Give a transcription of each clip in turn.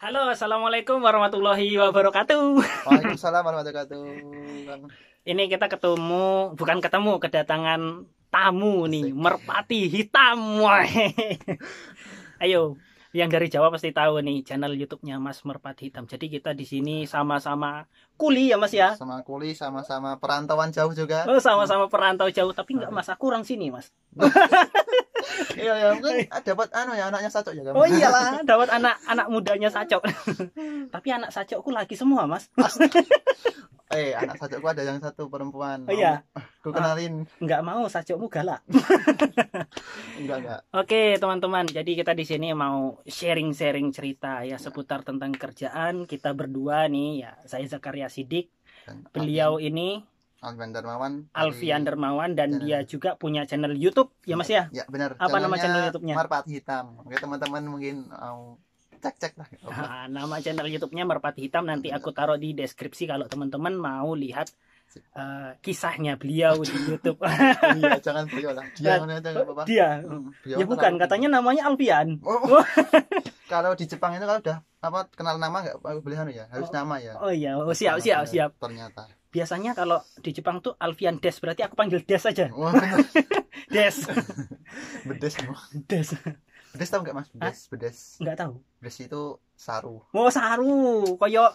Halo, assalamualaikum warahmatullahi wabarakatuh. Waalaikumsalam warahmatullahi wabarakatuh. Bang. Ini kita bukan ketemu, kedatangan tamu nih, merpati hitam. Ayo, yang dari Jawa pasti tahu nih channel YouTube-nya Mas Merpati Hitam. Jadi kita di sini sama-sama kuli ya Mas ya. Sama kuli, sama-sama perantauan jauh juga. Oh, sama-sama perantau jauh, tapi enggak Mas, aku kurang sini Mas. Iya ya, mungkin dapat anaknya Sacok ya. Oh iyalah, dapat anak mudanya Sacok. Tapi anak Sacokku laki semua Mas. Anak Sacokku ada yang satu perempuan. Oh iya. Aku kenalin. Enggak mau, Sacokmu galak. Enggak. Oke teman-teman, jadi kita di sini mau sharing-sharing cerita ya seputar tentang kerjaan kita berdua nih ya. Saya Zakaria Sidik, beliau ini Alfian Dermawan dan dia juga punya channel YouTube ya Mas ya. Ya benar. Apa nama channel YouTube-nya? Merpati Hitam. Oke teman-teman mungkin mau cek lah. Nah, nama channel YouTube-nya Merpati Hitam nanti aku taruh di deskripsi kalau teman-teman mau lihat kisahnya beliau di YouTube. Iya, jangan beliau lah. Dia mana aja enggak apa-apa. Dia. Ya bukan, katanya namanya Alfian. Kalau di Jepang itu kalau udah kenal nama enggak boleh ya, harus nama ya. Oh iya, siap. Ternyata. Biasanya kalau di Jepang tuh Alfian Des, berarti aku panggil Des aja. Wah, bener. Des. Bedes. Des. Bedes tahu enggak Mas? Bedes. Enggak tahu. Bedes itu saru. Oh, saru. Koyo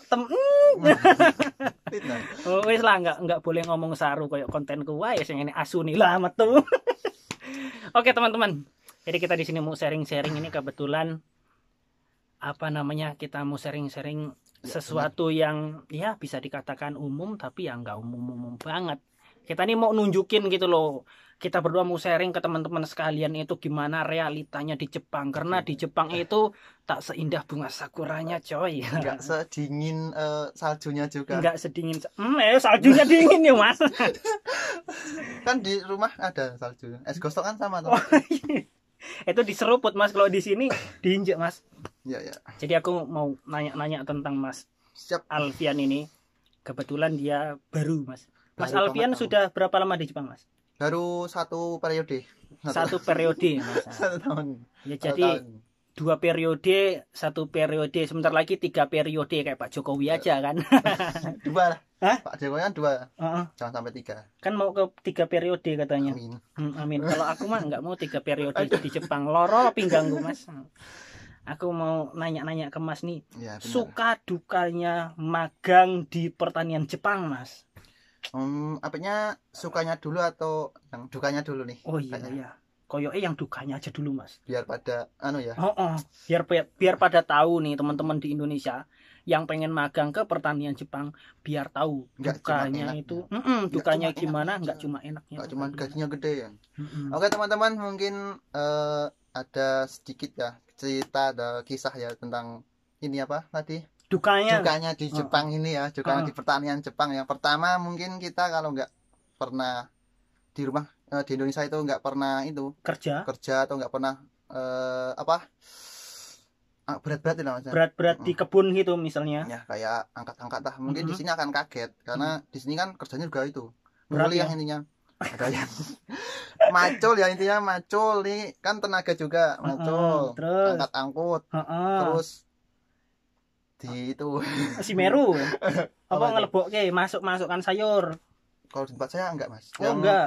Oh, wis lah enggak boleh ngomong saru koyo kontenku wae sing ngene asu nih lah metu. Oke, teman-teman. Jadi kita di sini mau sharing-sharing ini kebetulan kita mau sharing-sharing sesuatu yang ya bisa dikatakan umum tapi ya nggak umum banget. Kita nih mau nunjukin gitu loh. Kita berdua mau sharing ke teman-teman sekalian itu gimana realitanya di Jepang. Karena di Jepang itu tak seindah bunga sakuranya coy. Enggak sedingin saljunya juga. Enggak sedingin. Saljunya dingin ya Mas. Kan di rumah ada salju. Es gosok kan sama tuh. Itu diseruput Mas, kalau di sini diinjek Mas. Iya. Jadi aku mau nanya-nanya tentang Mas Alfian ini. Kebetulan dia baru Mas. Mas Alfian sudah berapa lama di Jepang Mas? Baru satu periode. Satu periode Mas. 1 tahun. Ya jadi 2 periode, 1 periode, sebentar lagi 3 periode kayak Pak Jokowi aja kan. 2 lah. Hah? Pak Jokowi kan 2. Jangan sampai 3. Kan mau ke 3 periode katanya. Amin. Amin. Kalau aku mah nggak mau 3 periode di Jepang. Loro pinggangku Mas. Aku mau nanya-nanya ke Mas nih. Ya, suka dukanya magang di pertanian Jepang Mas? Apanya sukanya dulu atau yang dukanya dulu nih? Oh iya. Koyoke yang dukanya aja dulu Mas. Biar pada ya. Biar pada tahu nih teman-teman di Indonesia yang pengen magang ke pertanian Jepang biar tahu dukanya itu. Dukanya gimana? Enggak cuma enaknya. Enggak cuma gajinya gede ya. Oke teman-teman, mungkin ada sedikit ya cerita, ada kisah ya tentang ini tadi? Dukanya di Jepang ini ya, dukanya di pertanian Jepang. Yang pertama mungkin kita kalau nggak pernah di rumah di Indonesia itu nggak pernah itu kerja atau nggak pernah berat-berat namanya. Berat di kebun gitu misalnya. Ya kayak angkat-angkat lah. Mungkin di sini akan kaget karena di sini kan kerjanya juga itu. Nguli yang intinya. Ada yang macul ya, intinya macul nih kan tenaga juga, macul. Terus angkat angkut. Terus di itu Simeru ngelebokke masukkan sayur. Kalau di tempat saya enggak Mas.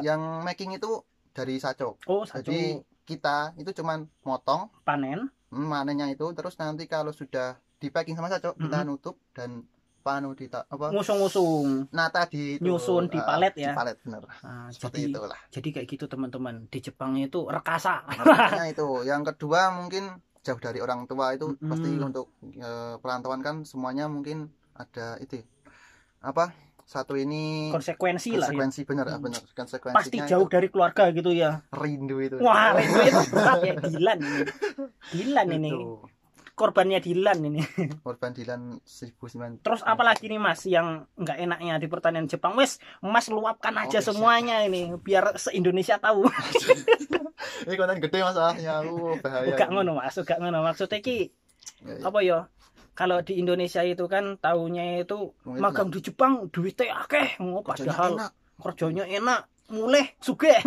Yang making itu dari Sacok. Jadi kita itu cuman motong, panennya itu, terus nanti kalau sudah di packing sama Sacok kita nutup dan ngusung nata di nyusun di palet ya. Di palet bener. Seperti itulah. Jadi kayak gitu teman-teman. Di Jepang itu rekasa. Itu. Yang kedua mungkin jauh dari orang tua itu pasti untuk perantauan kan semuanya mungkin ada itu satu ini konsekuensi lah ya. Bener konsekuensinya pasti jauh itu, dari keluarga gitu ya, rindu itu. Wah rindu itu berat ya. Dilan ini korbannya korban Dilan 1900. Terus apalagi nih Mas yang nggak enaknya di pertanian Jepang? Mas luapkan aja semuanya ini biar se-Indonesia tahu. Ini konten gede masalahnya, bahaya. Enggak ngono maksudnya ki apa ya? Kalau di Indonesia itu kan taunya itu magang di Jepang duitnya akeh, padahal kerjanya enak, muleh sugih.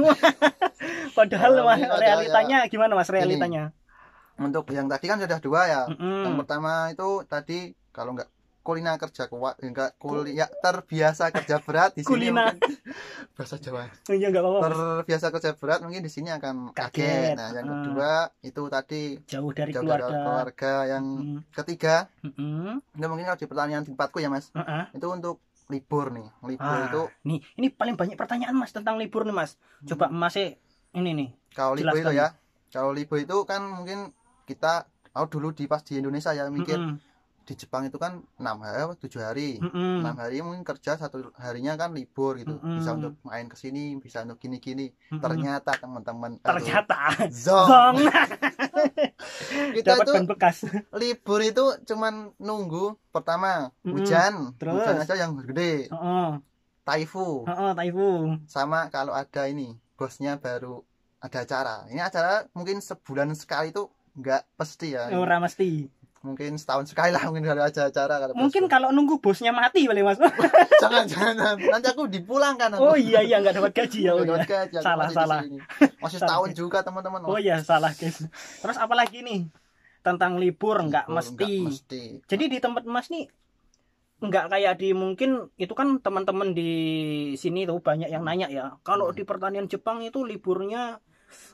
Padahal realitanya gimana Mas realitanya? Untuk yang tadi kan sudah 2 ya. Yang pertama itu tadi kalau enggak kulina kerja kuat, enggak kuliah terbiasa kerja berat di sini mungkin bahasa Jawa. Iya enggak apa-apa. Terbiasa kerja berat mungkin di sini akan kaget. Nah, yang kedua itu tadi jauh dari keluarga. Yang ketiga, itu mungkin kalau di pertanyaan tempatku ya Mas. Itu untuk libur nih. Libur itu nih, ini paling banyak pertanyaan Mas tentang libur nih Mas. Coba Mas ini nih. Kalau libur itu ya. Kalau libur itu kan mungkin kita dulu pas di Indonesia ya mikir di Jepang itu kan 6 hari 7 hari 6 hari mungkin kerja, 1 harinya kan libur gitu, bisa untuk main ke sini, bisa untuk gini-gini. Ternyata teman-teman zong kita itu bekas. Libur itu cuman nunggu pertama hujan aja yang gede, typhoon sama kalau ada ini bosnya baru ada acara. Ini acara mungkin sebulan sekali itu enggak pasti ya. Ora mesti. Mungkin setahun sekali lah mungkin ada acara kalau mungkin kalau nunggu bosnya mati boleh Mas. jangan nanti aku dipulangkan aku. Oh iya enggak dapat gaji ya. Dapat gaji, salah masih setahun juga teman-teman. Oh iya salah guys. Terus apalagi nih tentang libur enggak mesti. Jadi di tempat Mas nih enggak kayak di mungkin itu kan teman-teman di sini tuh banyak yang nanya ya. Kalau di pertanian Jepang itu liburnya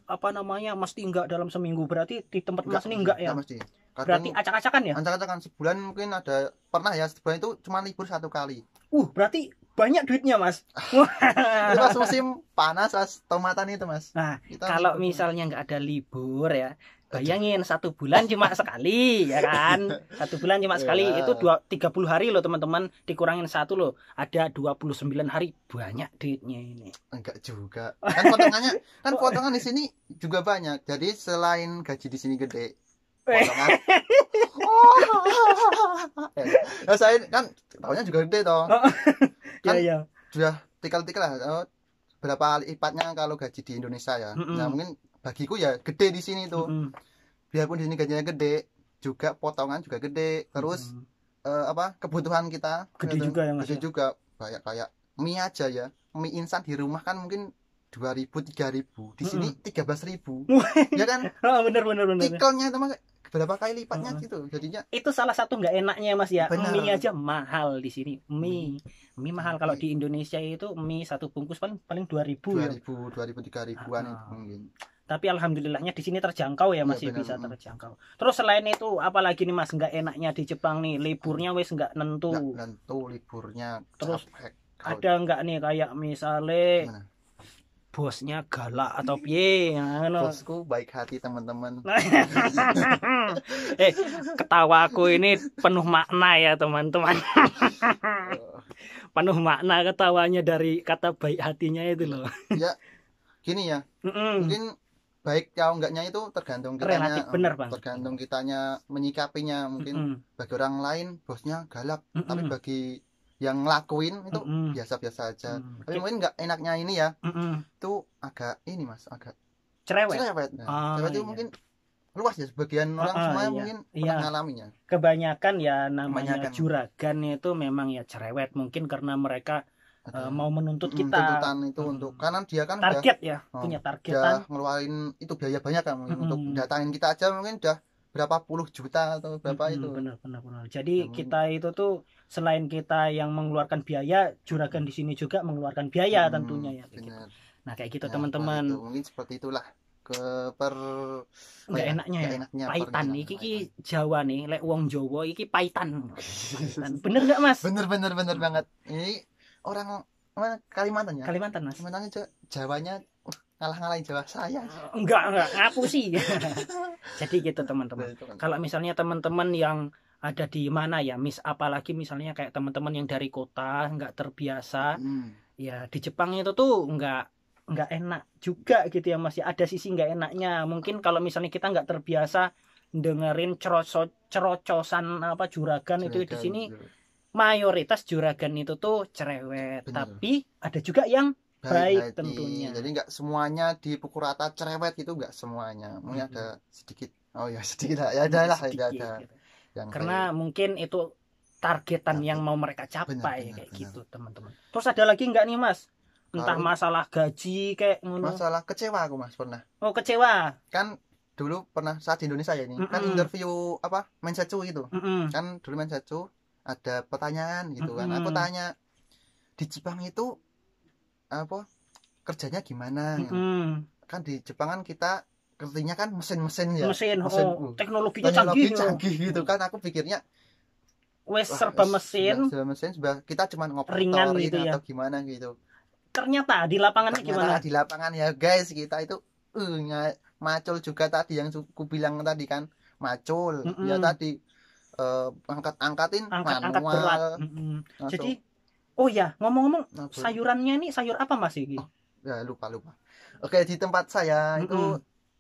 apa namanya mesti enggak dalam seminggu, berarti di tempat Mas ini enggak ya? Mesti. Berarti acak-acakan ya? Acak-acakan sebulan mungkin ada pernah ya sebulan itu cuma libur 1 kali. Berarti banyak duitnya Mas. Itu pas musim panas as tomatan itu Mas. Nah kalau misalnya nggak ada libur ya, bayangin 1 bulan cuma sekali ya kan, 1 bulan cuma sekali itu 30 hari loh teman-teman, dikurangin 1 loh, ada 29 hari, banyak duitnya ini. Enggak juga kan potongan di sini juga banyak, jadi selain gaji di sini gede potongan saya kan tahunnya juga gede toh kan sudah tikal-tikal lah berapa lipatnya kalau gaji di Indonesia ya. Nah mungkin bagiku ya gede di sini tuh. Biarpun di sini gajinya gede, juga potongan juga gede. Terus kebutuhan kita gede juga ya Mas. Gede juga. Kayak mie aja ya. Mie instan di rumah kan mungkin 2.000 3.000. Di sini 13.000. Ya kan? Bener. Tikelnya itu berapa kali lipatnya gitu. Jadinya itu salah satu nggak enaknya Mas ya. Bener. Mie aja mahal di sini. Mie mahal. Kalau di Indonesia itu mie 1 bungkus paling 2.000 ya. 3.000-an mungkin. Tapi alhamdulillahnya di sini terjangkau ya, masih bisa terjangkau. Terus selain itu apalagi nih Mas nggak enaknya di Jepang nih, liburnya wes nggak nentu. Nggak nentu liburnya. Terus ada nggak nih kayak misalnya bosnya galak atau piye? Bosku baik hati teman-teman. Ketawaku ini penuh makna ya teman-teman. Penuh makna ketawanya dari kata baik hatinya itu loh. Ya gini ya, mungkin baik atau enggaknya itu tergantung kitanya. Bener, Bang. Tergantung kitanya menyikapinya. Mungkin bagi orang lain bosnya galak, tapi bagi yang ngelakuin itu biasa-biasa aja. Tapi mungkin nggak enaknya ini ya, itu agak ini Mas, agak cerewet. Cerewet itu mungkin luas ya, sebagian orang semuanya mungkin pernah mengalaminya. Kebanyakan ya namanya juragan itu memang ya cerewet, mungkin karena mereka mau menuntut kita. Tuntutan itu untuk karena dia kan target udah, ya, punya targetan. Udah ngeluarin itu biaya banyak kan untuk datangin kita aja mungkin udah berapa puluh juta atau berapa itu. Benar. Jadi kita itu tuh selain kita yang mengeluarkan biaya, juragan di sini juga mengeluarkan biaya tentunya ya. Gitu. Nah kayak gitu teman-teman. Mungkin seperti itulah nggak enaknya paitan iki Jawa nih, lek wong Jawa iki paitan. Bener nggak Mas? Bener banget. Ini orang Kalimantan ya? Kalimantan Mas. Kalimantan Jawanya ngalah-ngalahin Jawa saya. Enggak ngapu sih. Jadi gitu teman-teman. Kalau misalnya teman-teman yang ada di mana ya, apalagi misalnya kayak teman-teman yang dari kota nggak terbiasa, ya di Jepang itu tuh nggak enak juga gitu ya Mas. Ada sisi nggak enaknya. Mungkin kalau misalnya kita nggak terbiasa dengerin cerocosan juragan itu di sini. Mayoritas juragan itu tuh cerewet. Tapi ada juga yang baik tentunya. Jadi nggak semuanya dipukul rata cerewet, itu nggak semuanya. Mungkin ada sedikit. Oh ya sedikit lah. Ya ada. Gitu. Karena mungkin itu targetan yang mau mereka capai kayak gitu teman-teman. Terus ada lagi nggak nih Mas? Entah masalah gaji kayak masalah kecewa aku Mas pernah. Oh kecewa. Kan dulu pernah saat di Indonesia ya ini kan interview apa Mensetsu gitu. Kan dulu Mensetsu ada pertanyaan gitu kan. Aku tanya di Jepang itu apa kerjanya gimana gitu. Kan di Jepang kan kita kerjanya kan mesin-mesin ya. Mesin teknologinya canggih gitu kan. Aku pikirnya wes serba mesin. Serba mesin kita cuma ngoptorin gitu atau gimana gitu. Ternyata di lapangan gimana? Di lapangan ya guys, kita itu macul juga tadi yang aku bilang tadi kan, macul. Ya tadi angkat-angkatin angkat berat. Jadi oh ya, ngomong-ngomong sayurannya ini sayur apa Mas ini? Ya lupa. Oke, di tempat saya itu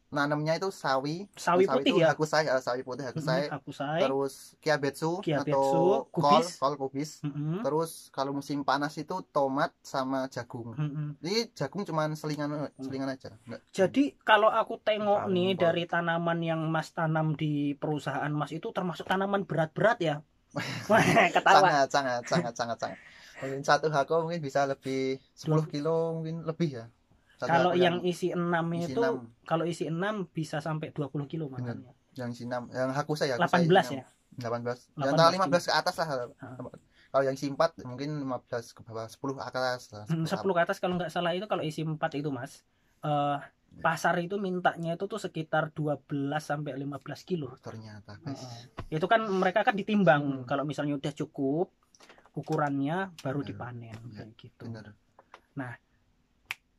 nanamnya itu sawi putih ya, sawi putih hakusai. Terus kiabetsu atau kol kubis. Terus kalau musim panas itu tomat sama jagung. Jadi jagung cuman selingan aja. Jadi kalau aku tengok nih dari tanaman yang Mas tanam di perusahaan Mas itu termasuk tanaman berat-berat ya. Ketawa. sangat. Mungkin satu hako mungkin bisa lebih 10 kilo mungkin lebih ya. Kalau yang isi 6 itu kalau isi 6 bisa sampai 20 kilo makanya. Yang isi 6, yang hakusai ya. 18 ya. 18. Antara 15 ke atas lah. Kalau yang isi 4 mungkin 15 ke bawah, 10 ke atas lah. 10 ke atas kalau nggak salah itu kalau isi 4 itu Mas. Pasar itu mintanya itu tuh sekitar 12 sampai 15 kilo. Ternyata, guys. Itu kan mereka kan ditimbang. Kalau misalnya udah cukup ukurannya baru dipanen kayak gitu. Bener. Nah,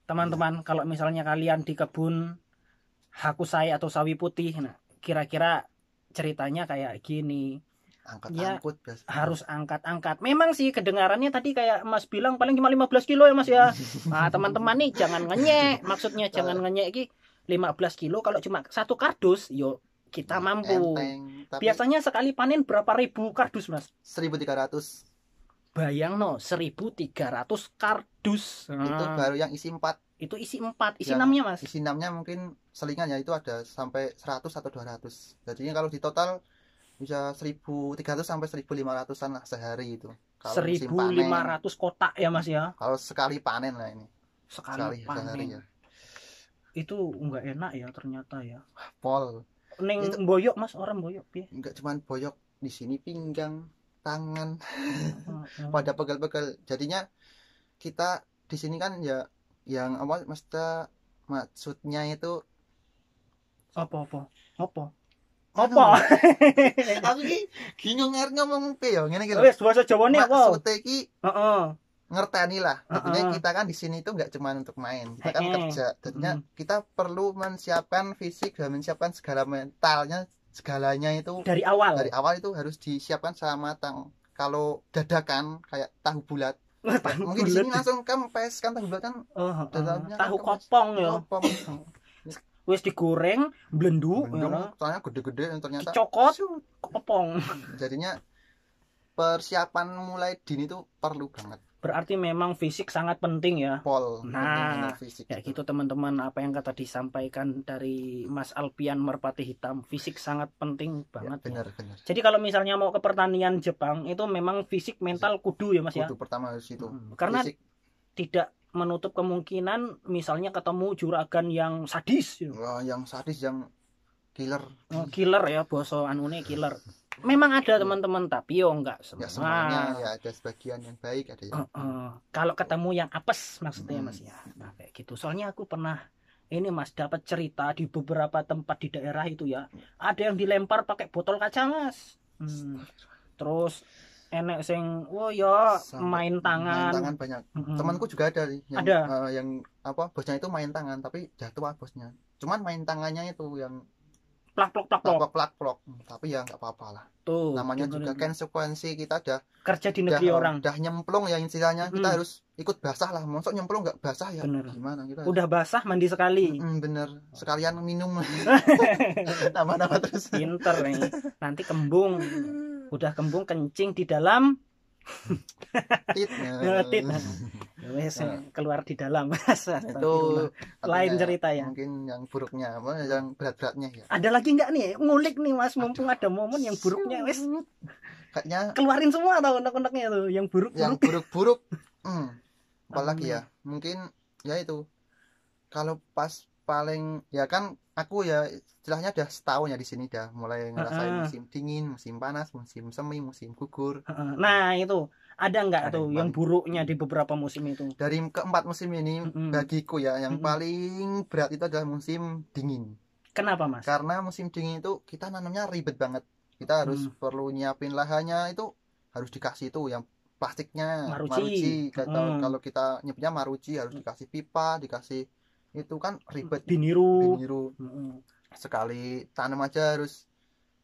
teman-teman, kalau misalnya kalian di kebun hakusai atau sawi putih, nah kira-kira ceritanya kayak gini. Angkat-angkut ya, harus angkat-angkat. Memang sih kedengarannya tadi kayak Mas bilang paling cuma 15 kilo ya Mas ya. Nah, teman-teman nih jangan ngenyek. Maksudnya jangan ngenyek iki 15 kilo kalau cuma satu kardus, yo kita mampu. Biasanya sekali panen berapa ribu kardus Mas? 1.300. Bayang 1.300 kardus. Itu baru yang isi 4. Itu isi 4. Isi 6-nya Mas? Isi 6-nya mungkin selingannya itu ada sampai 100 atau 200. Jadinya kalau di total bisa 1.300 sampai 1.500-an lah sehari itu. 1.500 kotak ya Mas ya? Kalau sekali panen lah ini. Sekali panen. Sehari ya. Itu enggak enak ya ternyata ya. Pol. Neng itu, boyok Mas, orang boyok piye? Enggak cuman boyok, di sini pinggang, tangan. Pada pegel-pegel. Jadinya kita di sini kan ya yang apa maksudnya itu apa? Aku bingung ngomong pe yo ngene iki lho. Wis bahasa Jawane apa? Maksud iki ngerteni lah. Artinya kita kan di sini itu enggak cuma untuk main, kita kan kerja. Jadinya kita perlu menyiapkan fisik dan menyiapkan segala mentalnya, segalanya itu dari awal. Dari awal itu harus disiapkan sama matang. Kalau dadakan kayak tahu bulat. Mungkin di sini langsung kempes kan tahu bulat kan. Tahu kopong ya. Wis digoreng, blendu, soalnya gede-gede ternyata. Cokot, kopong. Jadinya persiapan mulai dini itu perlu banget. Berarti memang fisik sangat penting ya. Nah, fisik ya gitu teman-teman, apa yang tadi disampaikan dari Mas Alpian Merpati Hitam, fisik sangat penting banget. Ya, benar. Jadi kalau misalnya mau ke pertanian Jepang itu memang fisik mental kudu ya Mas ya. Kudu pertama harus itu. Karena fisik. Tidak menutup kemungkinan misalnya ketemu juragan yang sadis ya. Yang sadis, yang killer. Killer ya, boso anune killer. Memang ada teman-teman, tapi yo enggak semua. Ya semuanya ya, ada sebagian yang baik, ada yang kalau ketemu yang apes maksudnya Mas ya. Nah, kayak gitu. Soalnya aku pernah ini Mas dapat cerita di beberapa tempat di daerah itu ya. Ada yang dilempar pakai botol kaca Mas. Terus enek sing main tangan banyak. Temanku juga ada yang yang apa bosnya itu main tangan tapi jatuh bosnya. Cuman main tangannya itu yang plak. Tapi ya nggak apa-apa lah. Tuh, namanya juga konsekuensi kita kerja di negeri orang. Udah nyemplung ya istilahnya, kita harus ikut basah lah. Maksud nyemplung nggak basah ya? Bener. Gimana kita? Udah basah mandi sekali. Bener. Sekalian minum. Nama-nama terus. Pinter nih. Nanti kembung. Udah kembung kencing di dalam tit. Keluar di dalam. Itu lain cerita ya. Mungkin yang buruknya, yang berat-beratnya ya. Ada lagi nggak nih? Ngulik nih Mas, mumpung ada momen yang buruknya wes. Kayaknya keluarin semua atau unek-uneknya tuh yang buruk-buruk. Yang buruk-buruk. Apalagi ya? Mungkin ya itu. Kalau pas paling ya kan aku ya istilahnya udah setahun ya di sini, dah mulai ngerasain musim dingin, musim panas, musim semi, musim gugur. Nah itu ada nggak tuh yang buruknya di beberapa musim itu? Dari keempat musim ini bagiku ya yang paling berat itu adalah musim dingin. Kenapa Mas? Karena musim dingin itu kita nanamnya ribet banget. Kita harus perlu nyiapin lahannya, itu harus dikasih itu yang plastiknya maruci. Kalau kita nyebutnya maruci harus dikasih pipa, dikasih itu kan ribet. Biniru. Sekali tanam aja harus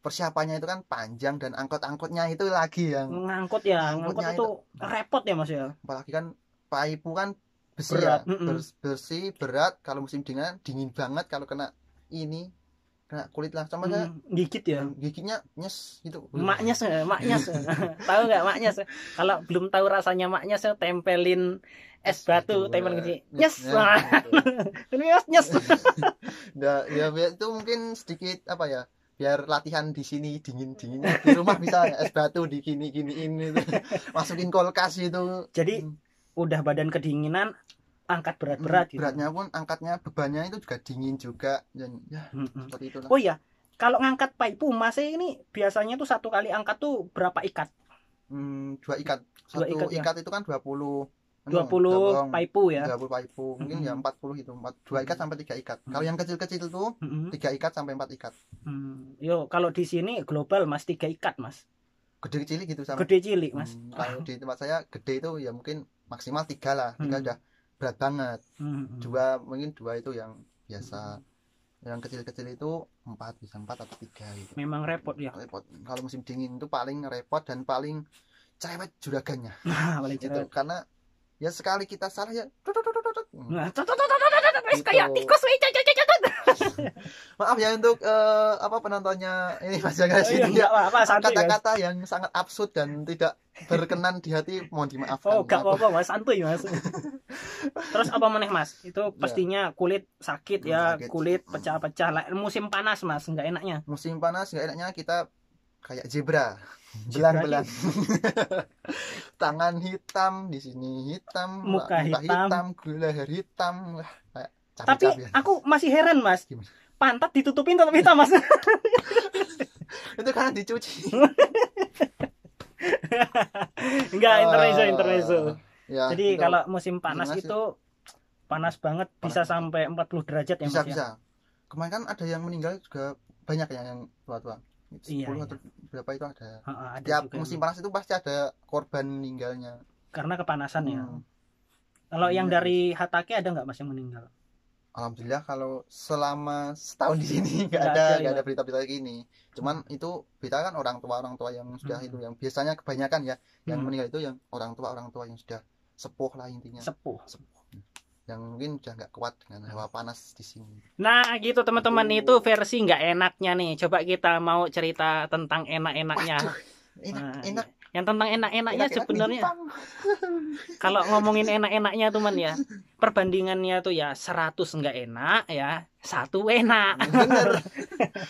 persiapannya itu kan panjang, dan angkot-angkotnya itu lagi yang ngangkut itu repot ya Mas ya. Apalagi kan paipu kan besi berat, ya bersih berat. Kalau musim dingin banget, kalau kena kulit langsung sama gigit ya, gigitnya nyes gitu. maknyes tahu nggak maknyes? Kalau belum tahu rasanya maknyes, tempelin es batu, tempelin gigi nyes nyes. Ya itu mungkin sedikit apa ya, biar latihan di sini dingin-dinginnya di rumah bisa es batu di gini-giniin itu. Masukin kulkas itu. Jadi udah badan kedinginan, angkat berat-berat gitu. Beratnya pun angkatnya, bebannya itu juga dingin juga, dan ya seperti itulah. Oh ya, kalau ngangkat paipu Mas ini biasanya tuh satu kali angkat tuh berapa ikat? 2 ikat. Satu ikat itu kan 20 paipu ya. 20 paipu. Mungkin ya 40 itu. 2 ikat sampai 3 ikat. Kalau yang kecil-kecil itu 3 ikat sampai 4 ikat. Yo, kalau di sini global Mas 3 ikat Mas. Gede cilik gitu sama. Gede cilik Mas. Kalau di tempat saya gede itu ya mungkin maksimal 3 lah. 3 udah berat banget. 2 itu yang biasa. Yang kecil-kecil itu 4, bisa 4 atau 3 gitu. Memang repot ya. Repot. Kalau musim dingin itu paling repot dan paling cerewet juragannya. Paling cerewet. Karena ya sekali kita salah ya kayak tikus. Maaf ya untuk penontonnya ini Mas Jagas, kata-kata yang sangat absurd dan tidak berkenan di hati mohon dimaafkan. Gak apa-apa Mas, santuy Mas. Terus apa meneh Mas? Itu pastinya kulit sakit ya, kulit pecah-pecah. Musim panas Mas, nggak enaknya. Musim panas nggak enaknya kita kayak zebra, belang-belang. Tangan hitam, di sini hitam, muka hitam, leher hitam. Tapi aku masih heran Mas. Gimana? Pantat ditutupin tetap hitam Mas. Itu karena dicuci. Enggak, intermezzo. Ya, jadi kalau musim panas itu panas banget, bisa sampai 40 derajat ya Mas. Bisa. Kemarin kan ada yang meninggal juga banyak ya, yang tua-tua. 10 atau berapa itu ada. Tiap musim panas itu pasti ada korban meninggalnya karena kepanasan ya. Kalau yang dari Hatake ada nggak Mas yang meninggal? Alhamdulillah kalau selama setahun di sini nggak ada berita-berita kayak gini. Cuman itu berita kan orang tua yang sudah itu, yang biasanya kebanyakan ya yang meninggal itu yang orang tua yang sudah sepuh lah intinya. Sepuh. Yang mungkin udah nggak kuat dengan hawa panas di sini. Nah gitu teman-teman, itu versi nggak enaknya nih. Coba kita mau cerita tentang enak-enaknya. Enak. Yang tentang enak-enaknya sebenarnya kalau ngomongin enak-enaknya teman ya, perbandingannya tuh ya 100 nggak enak ya, 1 enak. Bener.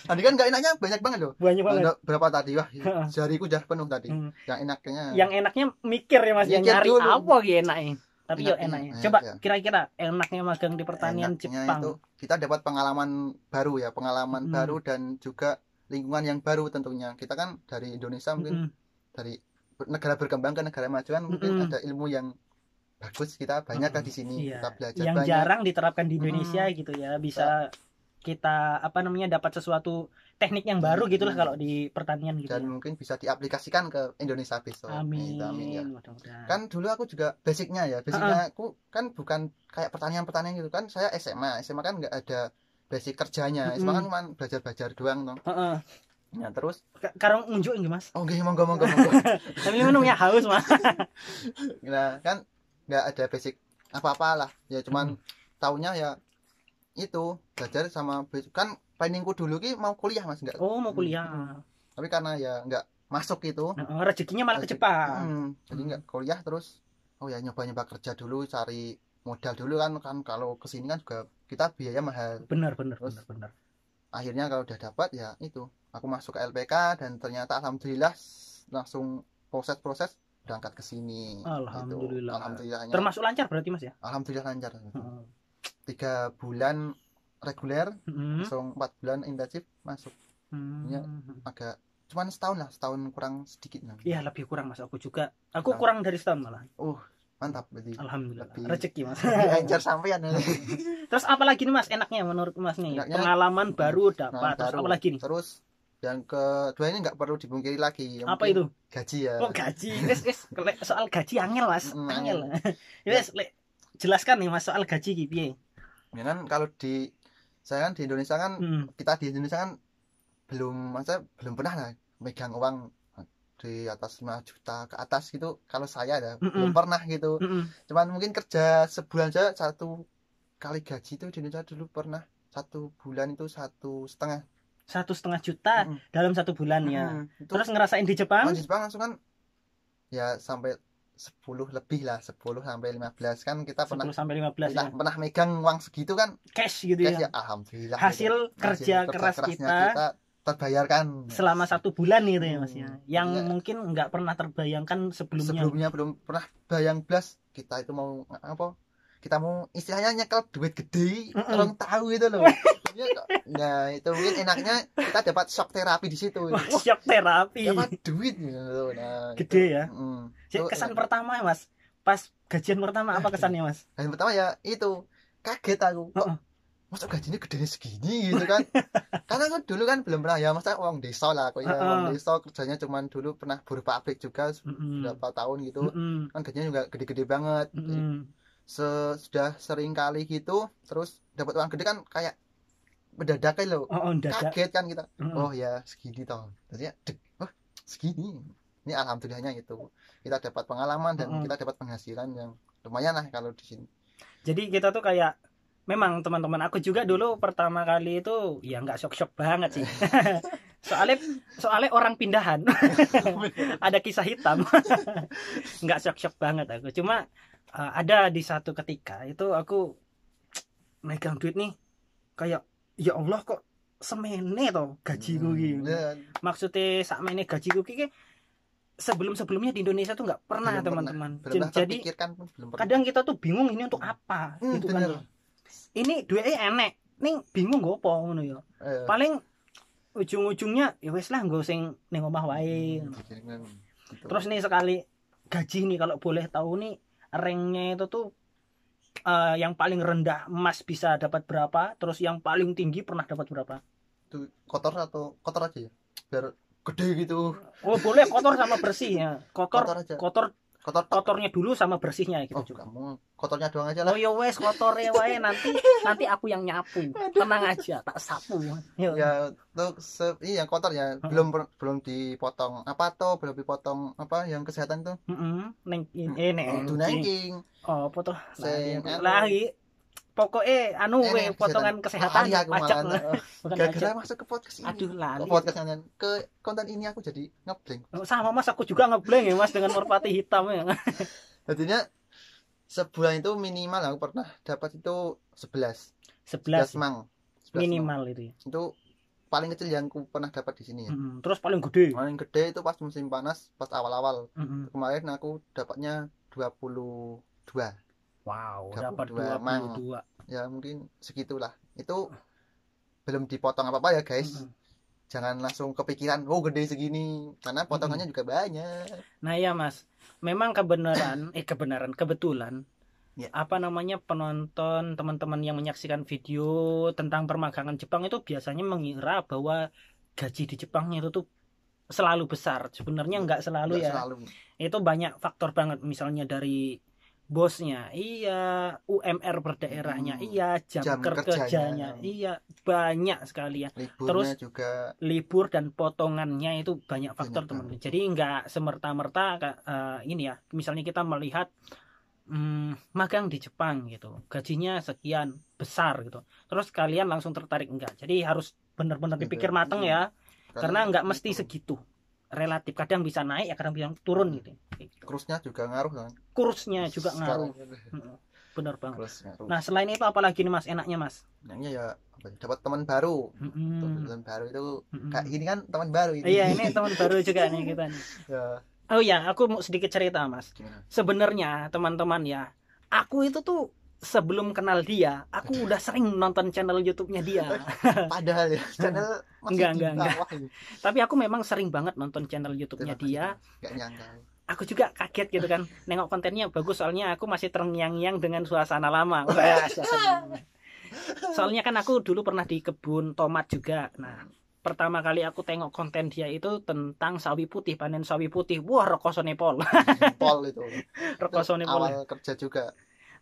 Tadi kan nggak enaknya banyak banget loh. Banyak banget. Berapa tadi? Wah, jariku udah penuh tadi. Yang enaknya mikir ya Mas, yang nyari dulu. Apa gitu enaknya. Tapi yo enaknya. Coba kira-kira enaknya magang di pertanian Jepang. Itu kita dapat pengalaman baru ya, baru dan juga lingkungan yang baru tentunya. Kita kan dari Indonesia mungkin dari negara berkembang ke negara maju kan mungkin ada ilmu yang bagus, kita banyak di sini. Kita belajar yang banyak. Jarang diterapkan di Indonesia gitu ya. Bisa kita dapat sesuatu teknik yang baru gitulah kalau di pertanian gitu. Dan mungkin bisa diaplikasikan ke Indonesia besok. Amin. Ya. Kan dulu aku juga basicnya aku kan bukan kayak pertanian gitu kan, saya SMA kan nggak ada basic kerjanya. SMA kan cuma belajar doang dong. Ya terus sekarang unjuk nggih Mas? Oh nggih, monggo. Tapi minumnya haus Mas. Nah kan nggak ada basic apa-apa lah ya, cuman taunya ya itu belajar sama kan planningku dulu ki mau kuliah Mas, enggak. Oh mau kuliah. Tapi karena ya nggak masuk itu, rezekinya malah ke Jepang. Jadi nggak kuliah, terus nyoba kerja dulu, cari modal dulu kan kalau kesini kan juga kita biaya mahal. Benar. Akhirnya kalau udah dapat ya itu aku masuk ke LPK, dan ternyata alhamdulillah langsung proses berangkat ke sini. Alhamdulillah. Termasuk lancar berarti Mas ya? Alhamdulillah lancar. 3 bulan reguler, langsung 4 bulan intensif masuk. Ya, agak cuman setahun kurang sedikit. Iya, lebih kurang Mas, aku juga. Aku kurang dari setahun malah. Mantap berarti. Alhamdulillah. Rezeki Mas. Encer sampean. Terus apa lagi nih Mas enaknya menurut Mas nih? Pengalaman baru dapat. Terus apa lagi nih? Terus yang kedua ini nggak perlu dipungkiri lagi. Apa itu? Gaji ya. Oh, gaji. Soal gaji angel Mas. Angel. Wes jelaskan nih Mas soal gaji ki piye? Ya kan kalau saya kan di Indonesia kan kita di Indonesia kan belum pernah lah megang uang di atas 5 juta ke atas gitu. Kalau saya ada belum pernah gitu. Cuman mungkin kerja sebulan aja 1 kali gaji itu di Indonesia dulu pernah 1 bulan itu 1,5 juta dalam 1 bulan ya. Terus ngerasain di Jepang? Di Jepang langsung kan ya sampai 10 lebih lah, 10 sampai 15 kan kita 10 sampai 15 ya. Pernah megang uang segitu kan. Cash gitu ya. Alhamdulillah. Hasil kerja keras kita terbayarkan selama 1 bulan gitu ya Mas ya. Yang mungkin nggak pernah terbayangkan sebelumnya belum pernah bayang blas kita itu mau apa, kita mau istilahnya nyekel duit gede orang tahu gitu loh. Nah itu mungkin enaknya kita dapat shock terapi di situ. Shock terapi dapat duit gitu. Nah gede itu, ya kesan pertama Mas pas gajian pertama apa kesannya Mas? Gajian pertama ya itu kaget aku. Masa gajinya gede segini gitu kan. Karena aku dulu kan belum pernah ya, masa orang desa lah aku ya. Orang desa kerjanya cuman dulu pernah buruh pabrik juga berapa tahun gitu. Kan gajinya juga gede-gede banget. Sudah sering kali gitu terus dapat uang gede kan kayak mendadak loh. Kaget kan kita. Oh ya segini toh. Jadi segini. Ini alhamdulillahnya gitu. Kita dapat pengalaman dan kita dapat penghasilan yang lumayan lah kalau di sini. Jadi kita tuh kayak memang teman-teman aku juga dulu pertama kali itu ya nggak shock banget sih. soalnya orang pindahan. Ada kisah hitam. Nggak shock banget aku. Cuma ada di satu ketika itu aku megang duit nih kayak ya Allah kok semene toh gajiku gitu. Maksudnya sakmene gajiku ki sebelumnya di Indonesia tuh nggak pernah teman-teman. Jadi kadang kita tuh bingung ini untuk apa gitu kan. Ini duitnya enek nih bingung gue apa ngono ya. Paling ujung-ujungnya ya wes lah gue sing ning omah wae. Terus nih sekali gaji nih kalau boleh tahu nih ranknya itu tuh yang paling rendah Mas bisa dapat berapa, terus yang paling tinggi pernah dapat berapa? Itu kotor aja ya biar gede gitu. Oh boleh kotor sama bersih ya. Kotornya dulu sama bersihnya gitu juga. Kamu kotornya doang aja lah. Oh ya wes kotornya wae nanti aku yang nyapu. Tenang aja, tak sapu. Ya tuh yang kotor ya belum dipotong belum dipotong apa yang kesehatan tuh. Neng nengking. Oh, potong lagi. Pokoknya potongan kesehatan pajak gara-gara masuk ke podcast ini. Aduh lali. Podcastnya ke konten ini aku jadi ngeblank. Sama Mas aku juga ngeblank ya Mas dengan merpati hitam ya. Jadinya sebulan itu minimal aku pernah dapat itu 11 mang. 11 minimal mang. Itu ya. Itu paling kecil yang aku pernah dapat di sini ya. Terus paling gede itu pas musim panas, pas awal-awal. Kemarin aku dapatnya 22. Wow, dapat 22. Ya mungkin segitulah. Itu belum dipotong apa-apa ya guys. Jangan langsung kepikiran gede segini karena potongannya juga banyak. Nah ya Mas, memang kebetulan ya. Penonton teman-teman yang menyaksikan video tentang permagangan Jepang itu biasanya mengira bahwa gaji di Jepang itu tuh selalu besar. Sebenarnya nggak selalu ya. Itu banyak faktor banget, misalnya dari bosnya, iya, UMR per daerahnya, iya, jam kerjanya, iya, banyak sekali ya. Liburnya terus juga libur dan potongannya itu banyak faktor teman-teman. Jadi nggak semerta-merta ini ya, misalnya kita melihat magang di Jepang gitu, gajinya sekian besar gitu, terus kalian langsung tertarik, enggak. Jadi harus benar-benar dipikir matang ya, karena nggak mesti segitu. Relatif, kadang bisa naik ya kadang bisa turun gitu. Kursnya juga ngaruh kan? Kursnya juga ngaruh. Benar banget. Nah selain itu apalagi nih Mas enaknya Mas? Enaknya ya dapat teman baru. Teman baru itu kayak gini kan teman baru ini. Iya ini teman baru juga nih kita nih. Ya. Oh ya aku mau sedikit cerita Mas. Sebenarnya teman-teman ya, aku itu tuh sebelum kenal dia, aku udah sering nonton channel YouTube-nya dia. Padahal ya, channel masih enggak. Tapi aku memang sering banget nonton channel YouTube-nya dia. Enggak nyangka. Aku juga kaget gitu kan, nengok kontennya bagus, soalnya aku masih terngiang-ngiang dengan suasana lama. Soalnya kan aku dulu pernah di kebun tomat juga. Nah, pertama kali aku tengok konten dia itu tentang sawi putih, panen sawi putih. Wah, rekosone pol. Pol itu. Rekosone pol. Awal kerja juga.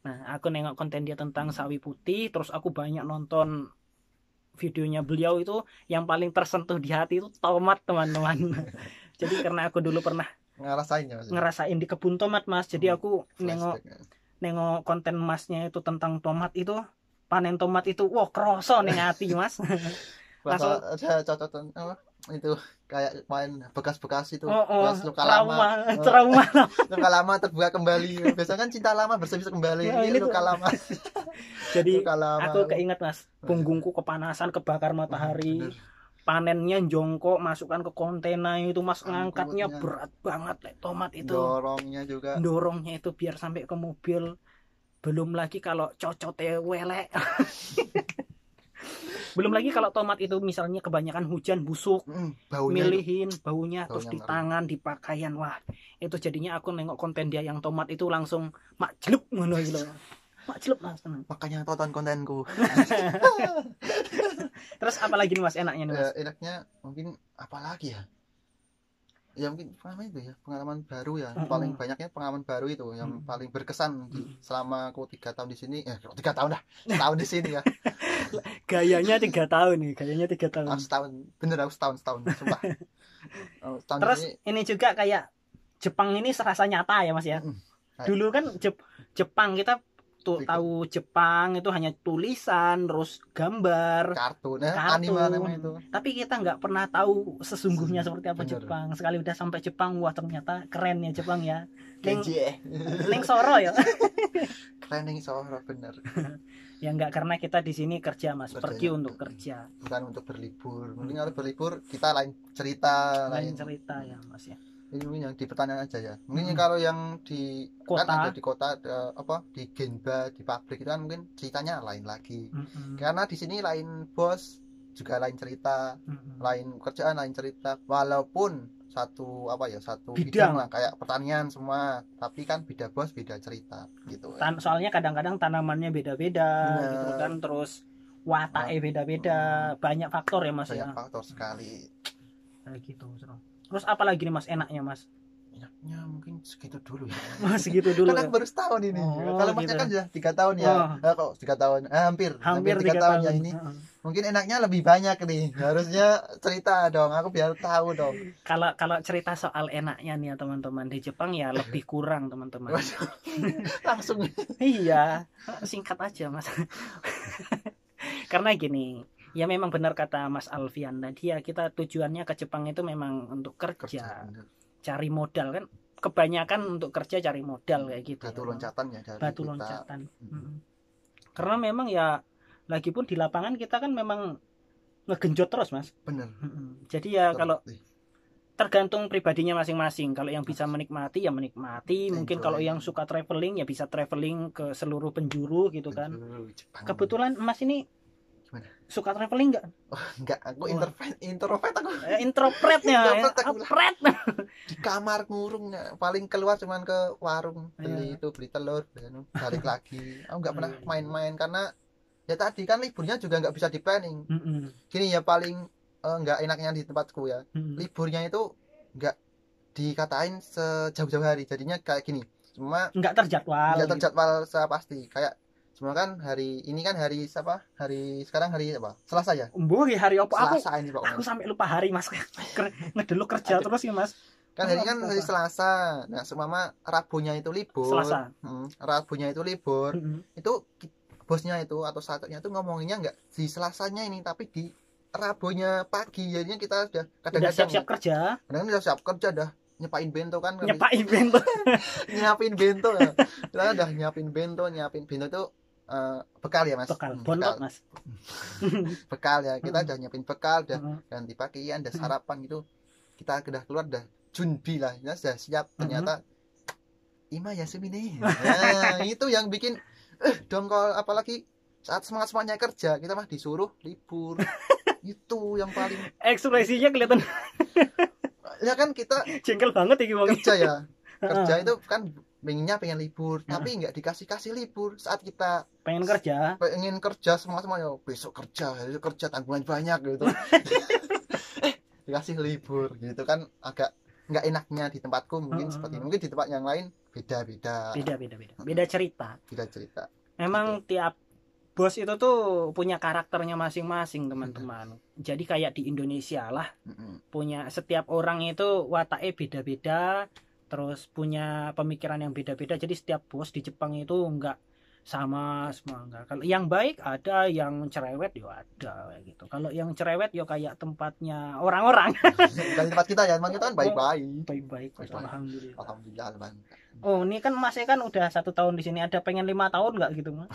Nah, aku nengok konten dia tentang sawi putih, terus aku banyak nonton videonya beliau. Itu yang paling tersentuh di hati itu tomat, teman-teman. Jadi karena aku dulu pernah ngerasain di kebun tomat, Mas. Jadi aku nengok konten Masnya itu tentang tomat itu, panen tomat itu, wah kroso ning hati, Mas. Langsung ada catatan apa? Itu kayak main bekas-bekas itu, bekas luka lama. Luka lama terbuka kembali. Biasanya kan cinta lama bersemi kembali. Ya, ini luka lama. Jadi luka lama. Aku keinget, Mas, punggungku kepanasan, kebakar matahari. Panennya jongkok, masukkan ke kontainer itu, Mas, ngangkatnya berat banget, tomat itu. Dorongnya itu biar sampai ke mobil. Belum lagi kalau cocote welek. Belum lagi kalau tomat itu misalnya kebanyakan hujan busuk, milihin baunya terus di tangan, di pakaian. Wah, itu jadinya aku nengok konten dia yang tomat itu langsung makjlub ngono iki lho. Makjlub, Mas. Makanya tonton kontenku. Terus apa lagi nih, Mas, enaknya nih, Mas? Enaknya mungkin apa lagi ya? Ya mungkin pengalaman itu ya, pengalaman baru ya. Paling banyaknya pengalaman baru itu yang paling berkesan selama aku 3 tahun di sini. 3 tahun dah, setahun di sini ya. Gayanya 3 tahun nih, setahun. Bener, aku setahun sumpah. Terus ini juga kayak Jepang ini serasa nyata ya, Mas ya. Dulu kan Jepang kita tahu Jepang itu hanya tulisan, terus gambar, kartun. Anime itu. Tapi kita nggak pernah tahu sesungguhnya seperti apa Jepang. Sekali udah sampai Jepang, wah ternyata keren ya Jepang ya. Ning Soro ya. Keren ning Soro, bener. Ya enggak, karena kita di sini kerja, Mas, pergi untuk kerja. Bukan untuk berlibur. Mungkin kalau berlibur kita lain cerita ya, Mas ya. Ini mungkin yang di pertanian aja ya. Mungkin kalau yang di kota, kan ada di kota, ada apa, di Genba, di pabrik itu kan mungkin ceritanya lain lagi. Karena di sini lain bos, juga lain cerita, lain kerjaan, lain cerita. Walaupun satu bidang lah, kayak pertanian semua, tapi kan beda bos, beda cerita gitu. Soalnya kadang-kadang tanamannya beda-beda gitu kan, terus watake beda-beda, banyak faktor ya, Mas. Banyak faktor sekali. Kayak gitu, Terus apa lagi nih, Mas, enaknya, Mas? Enaknya mungkin segitu dulu ya. Segitu dulu. Kan baru setahun ini. Kalau Masnya kan sudah 3 tahun ya. Kok 3 tahun? Hampir 3 tahun ya ini. Mungkin enaknya lebih banyak nih. Harusnya cerita dong. Aku biar tahu dong. Kalau cerita soal enaknya nih ya teman-teman, di Jepang ya lebih kurang, teman-teman. Langsung. Iya, singkat aja, Mas. Karena gini, ya memang benar kata Mas Alfian tadi ya, kita tujuannya ke Jepang itu memang untuk kerja cari modal kan, kebanyakan untuk kerja cari modal kayak gitu. Batu loncatan ya dari batu loncatan. Karena memang ya lagi pun di lapangan kita kan memang ngegenjot terus, Mas. Bener. Jadi ya kalau tergantung pribadinya masing-masing. Kalau yang bisa menikmati ya menikmati. Mungkin kalau yang suka traveling ya bisa traveling ke seluruh penjuru gitu kan. Kebetulan Mas ini suka traveling nggak? Enggak, aku introvert aku. Introvertnya. Di kamar ngurung, paling keluar cuman ke warung beli telur, balik lagi. Aku nggak pernah main-main karena ya tadi kan liburnya juga nggak bisa di planning. Gini ya, paling nggak enaknya di tempatku ya. Liburnya itu nggak dikatain sejauh-jauh hari. Jadinya kayak gini. Cuma nggak terjadwal pasti. Kayak cuma kan hari ini kan hari apa? Sekarang hari apa? Selasa ya? Hari apa? Selasa ini pokoknya. Aku sampai lupa hari, Mas. Ngedelok kerja terus ya, Mas. Kan hari kan hari Selasa. Nah, semama Rabunya itu libur. Selasa. Rabunya itu libur. Itu bosnya itu atau satunya itu ngomonginnya enggak di Selasanya ini, tapi di Rabunya pagi. Jadinya kita sudah kadang-kadang siap-siap kerja. Kadang udah siap kerja dah. Nyepain bento kan. Nyiapin bento ya. Kita udah nyiapin bento itu bekal ya, Mas. Bekal. Bontot, Mas. Bekal ya. Kita udah nyiapin bekal, udah ganti pakaian, udah sarapan gitu. Kita udah keluar, udah junbi lah. Ya, sudah siap. Ternyata Ima Yasumi nih. Nah, itu yang bikin dongkol, apalagi saat semangatnya kerja kita mah disuruh libur. Itu yang paling ekspresinya kelihatan ya kan, kita jengkel banget ya gimana kerja ya. Kerja itu kan pengen libur, tapi nggak dikasih libur saat kita pengen kerja semangat besok kerja tanggungan banyak gitu. Dikasih libur gitu kan, agak nggak enaknya di tempatku mungkin seperti ini. Mungkin di tempat yang lain beda cerita. Memang tiap bos itu tuh punya karakternya masing-masing, teman-teman. Jadi kayak di Indonesia lah, punya setiap orang itu wataknya beda-beda, terus punya pemikiran yang beda-beda. Jadi setiap bos di Jepang itu enggak sama semua, enggak. Kalau yang baik ada, yang cerewet ya ada gitu. Kalau yang cerewet ya kayak tempatnya orang-orang. Bukan tempat kita ya, tempat kita kan baik-baik. Alhamdulillah. Oh, ini kan Masnya kan udah 1 tahun di sini, ada pengen 5 tahun nggak gitu, Mas?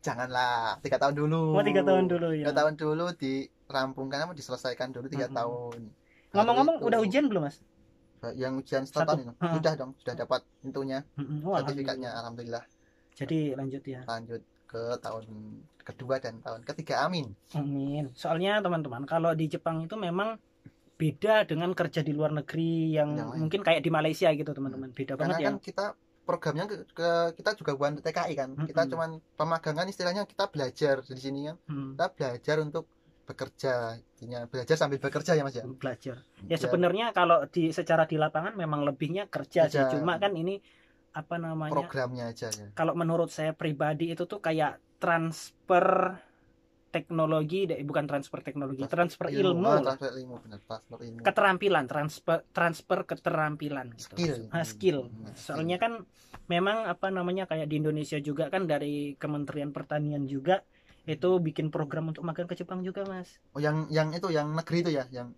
Janganlah, 3 tahun dulu. 3 tahun dulu ya. 3 tahun dulu dirampungkan, diselesaikan dulu 3 tahun. Ngomong-ngomong udah ujian belum, Mas? Yang ujian setahun itu sudah dong, sudah dapat intunya, sertifikatnya, alhamdulillah. Jadi lanjut ke tahun kedua dan tahun ketiga, amin. Soalnya teman-teman, kalau di Jepang itu memang beda dengan kerja di luar negeri yang mungkin kayak di Malaysia gitu, teman-teman. Beda banget ya. Karena kan kita programnya kita juga bukan TKI kan, kita cuman pemagangan, istilahnya kita belajar di sini kan. Kita belajar untuk bekerja, belajar sambil bekerja ya Mas ya. Belajar. Ya sebenarnya kalau secara di lapangan memang lebihnya kerja sih, cuma kan ini apa namanya? Programnya aja ya. Kalau menurut saya pribadi itu tuh kayak transfer teknologi, bukan transfer teknologi, transfer ilmu, keterampilan, transfer keterampilan gitu. Skill. Soalnya kan memang apa namanya kayak di Indonesia juga kan, dari Kementerian Pertanian juga itu bikin program untuk magang ke Jepang juga, Mas. Oh, yang itu yang negeri itu ya, yang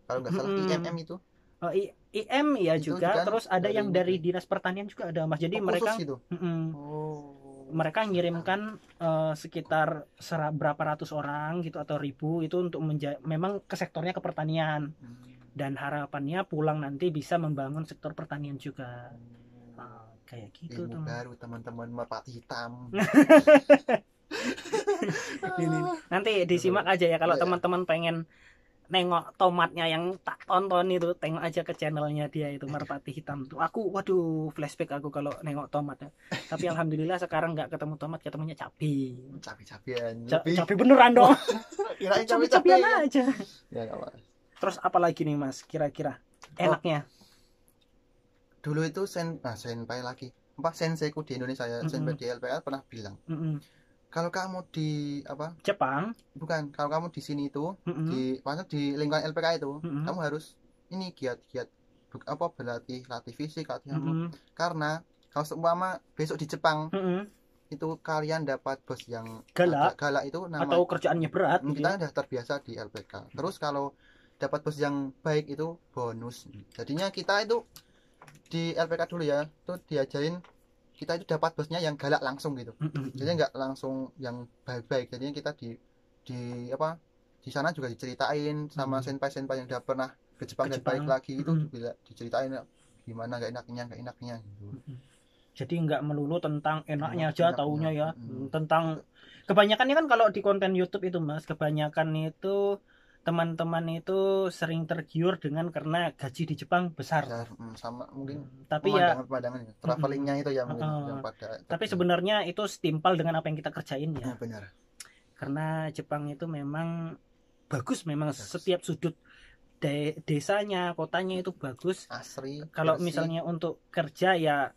kalau nggak salah IMM itu. Oh, IM ya juga, terus ada yang dari Dinas Pertanian juga ada, Mas. Jadi mereka gitu. Mereka ngirimkan sekitar berapa ratus orang gitu atau ribu itu untuk memang ke sektornya ke pertanian, dan harapannya pulang nanti bisa membangun sektor pertanian juga. Kayak gitu tuh. Baru teman-teman merpati hitam. Ini nanti disimak aja ya kalau teman-teman pengen nengok tomatnya yang tak tonton itu, tengok aja ke channelnya dia itu, Merpati Hitam tuh. Waduh, flashback aku kalau nengok tomatnya. Tapi alhamdulillah sekarang nggak ketemu tomat, ketemunya cabai. Cabai beneran dong. Kirain cabai aja. Ya, terus apa lagi nih Mas kira-kira enaknya? Dulu itu senpai lagi. Senseiku di Indonesia ya, senpai di LPK pernah bilang. Kalau kamu di Jepang, bukan, kalau kamu di sini itu di lingkungan LPK itu, kamu harus ini giat-giat berlatih fisik, karena kalau seumpama besok di Jepang itu kalian dapat bos yang galak itu atau kerjaannya berat, kita udah terbiasa di LPK. Terus kalau dapat bos yang baik itu bonus. Jadinya kita itu di LPK dulu ya, tuh diajarin kita itu dapat bosnya yang galak langsung gitu. Jadi nggak langsung yang baik-baik. Jadinya kita di sana juga diceritain sama senpai-senpai yang udah pernah ke Jepang dan baik lagi, itu juga diceritain gimana nggak enaknya gitu. Jadi nggak melulu tentang enaknya aja taunya ya. Tentang kebanyakan kan kalau di konten YouTube itu Mas, kebanyakan itu teman-teman itu sering tergiur karena gaji di Jepang besar. Sama mungkin tapi pemandangan travelingnya itu ya mungkin yang pada. Tapi sebenarnya itu setimpal dengan apa yang kita kerjain ya. Benar. Karena Jepang itu memang bagus, setiap sudut desanya, kotanya itu bagus. Asri. Kalau misalnya untuk kerja ya